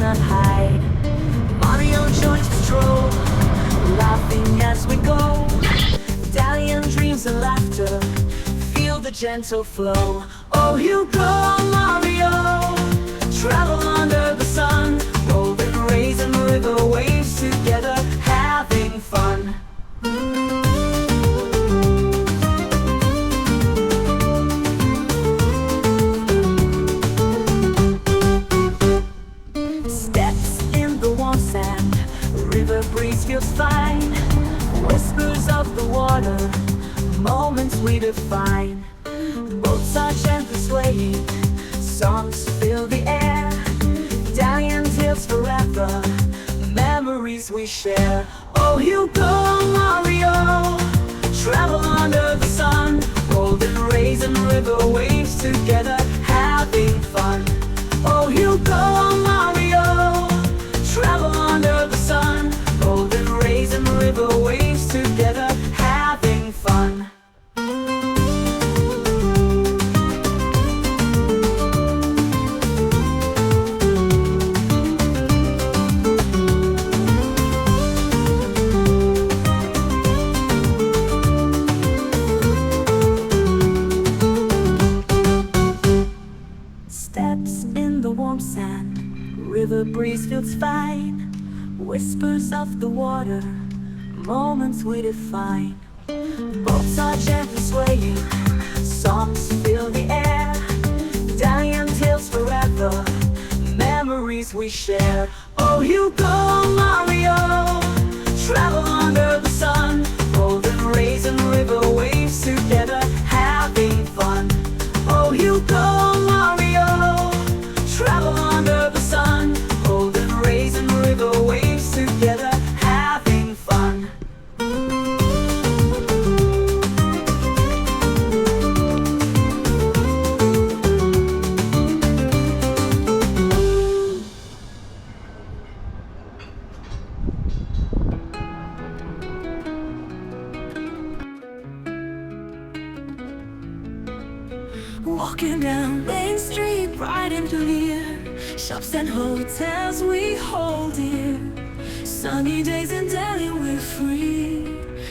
cannot hide. Mario joins patrol, laughing as we go. Dalyan dreams and laughter, feel the gentle flow. Oh, you go, Mario, travel under the sun. Golden rays and river waves together, having fun. Steps in the warm sand, river breeze feels fine. Whispers of the water, moments we define. Boats are gently swaying, songs fill the air. Dalyan tales forever, memories we share. Oh, you go, Mario, travel under the sun. Golden rays and river waves together, having fun. Oh, you go, Mario, travel under the sun. Golden rays and river waves together, having fun. Steps in the warm sand, river breeze feels fine. Whispers of the water, moments we define. Boats are gently swaying, songs fill the air. Dalyan tales forever, memories we share. Oh, you go, Mario, travel under the sun. Golden rays and river waves together, having fun. Oh, you go, Mario, travel under the sun. Golden rays and river waves together, having fun. Walking down Main Street, bright and clear, shops and hotels we hold dear. Sunny days in Dalyan, we're free.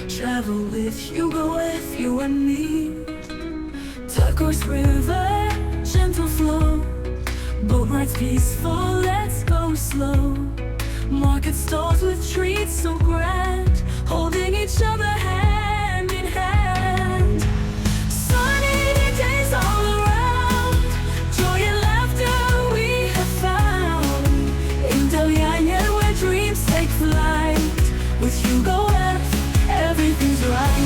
Travel with HugoF, you and me. Turquoise river, gentle flow. Boat rides peaceful, let's go slow. Market stalls with treats so grand, holding each other hand in hand. Sunny days all around, joy and laughter we have found. In Dalyan, where dreams take flight, with HugoF, everything's right.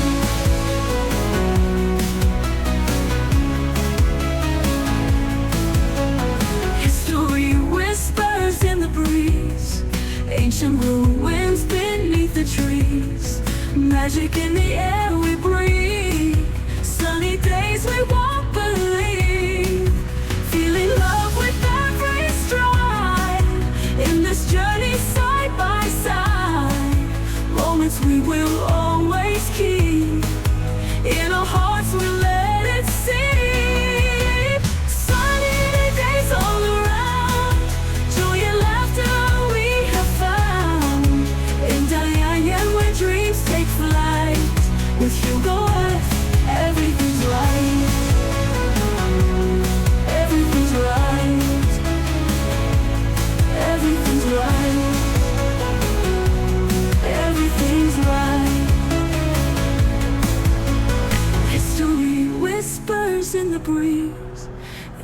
History whispers in the breeze, ancient ruins beneath the trees. Magic in the air we breathe, sunny days we won't believe. Feeling love with every stride, in this journey side by side. Moments we will always keep, in our hearts we'll let it seep. Sunny days all around, joy and laughter we have found. In Dalyan, where dreams take flight, with HugoF, everything's right. Everything's right. Everything's right. Everything's right. History whispers in the breeze,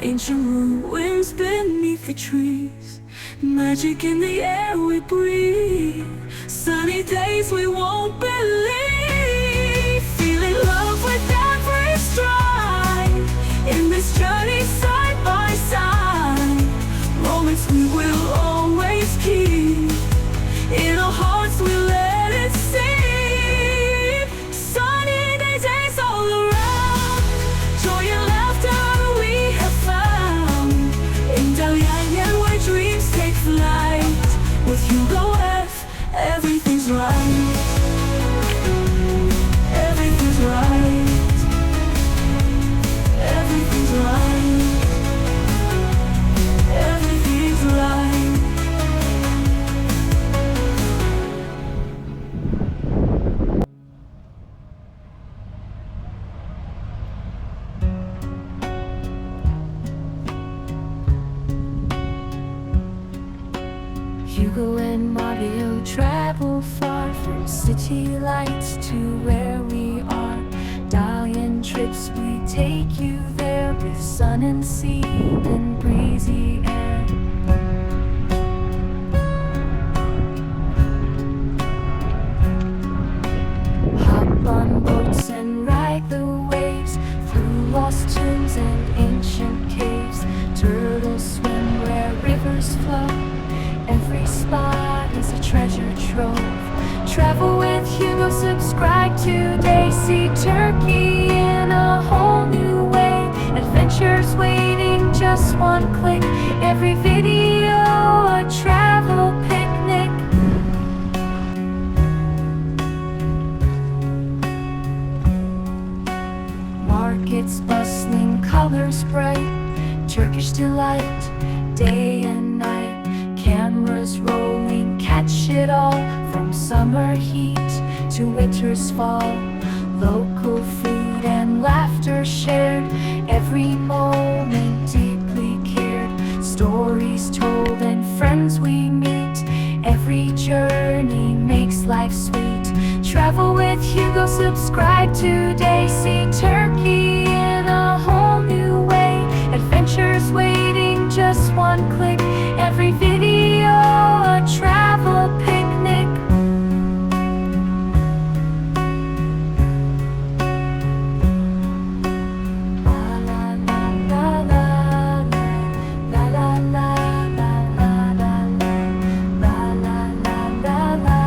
ancient ruins beneath the trees. Magic in the air we breathe, sunny days we won't believe. Feeling love with every stride, in this journey side by side. Moments we will always keep, in our hearts we let it seep. Sunny days all around, joy and laughter we have found. In Dalyan, where dreams take flight, with HugoF, city lights to where we are. Dalyan trips, we take you there with sun and sea and breezy air. Hop on boats and ride the waves through lost tombs and ancient caves. Turtles swim where rivers flow. Every spot is a treasure trove. Travel with Hugo, subscribe today. See Turkey in a whole new way. Adventures waiting, just one click. Every video a travel picnic. Markets bustling, colors bright, Turkish delight, day and night. Cameras rolling, catch it all, from summer heat to winter's fall. Local food and laughter shared, every moment deeply cared. Stories told and friends we meet, every journey makes life sweet. Travel with Hugo, subscribe today. See Turkey in a whole new way. Adventures waiting, just one click. Every video a travel picnic. La la la la la la la la la la la la la la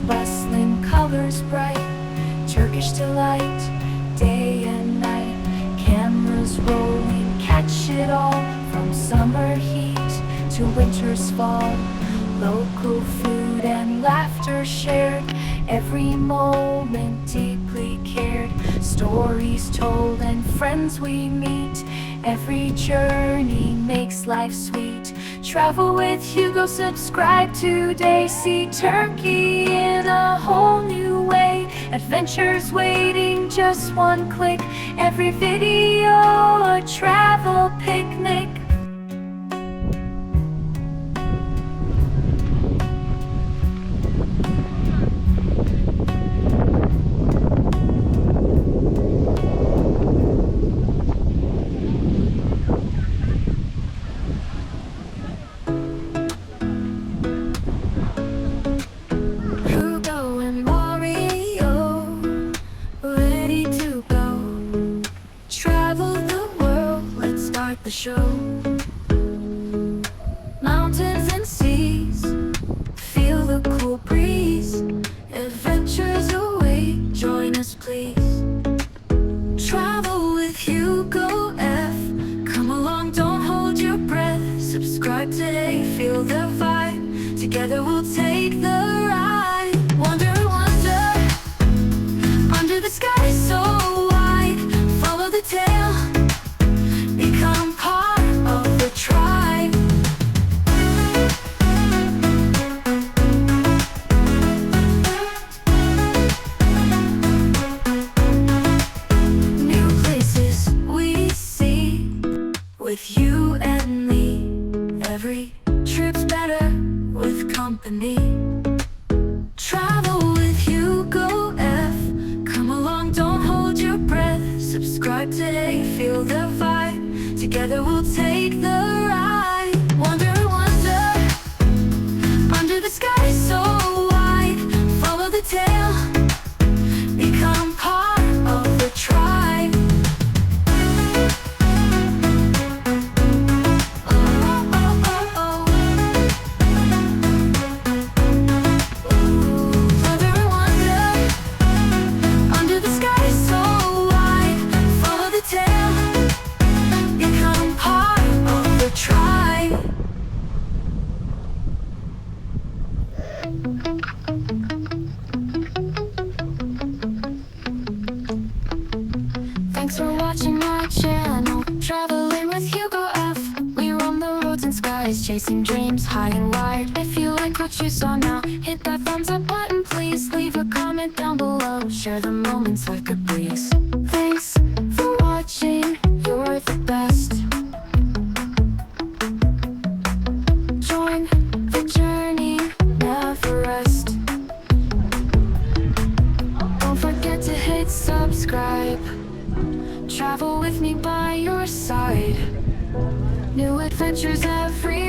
bustling, colors bright, Turkish delight, day and night. Cameras rolling, catch it all, from summer heat to winter's fall. Local food and laughter shared, every moment deeply cared. Stories told and friends we meet, every journey makes life sweet. Travel with Hugo, subscribe today. See Turkey in a whole new way. Adventures waiting, just one click. Every video a travel picnic. The show. Mountains and seas, feel the cool breeze. Adventures await, join us please. Travel with Hugo F. Come along, don't hold your breath. Subscribe today, feel the vibe. Together we'll take the ride. Wonder, wonder, under the sky so wide. Follow the tail, become part of the tribe. New places we see with you and me. Every trip's better with company. start today, feel the vibe. Together we'll take the ride. Wonder, wonder, under the sky so wide. Follow the tail, become part of the tribe. Thanks for watching my channel, Traveling with Hugo F. We roam the roads and skies, chasing dreams high and wide. If you like what you saw now, hit that thumbs up button, please. Leave a comment down below, share the moments like a breeze. Thanks for watching, you're the best. Join the journey, never rest. Don't forget to hit subscribe. Travel with me by your side. New adventures every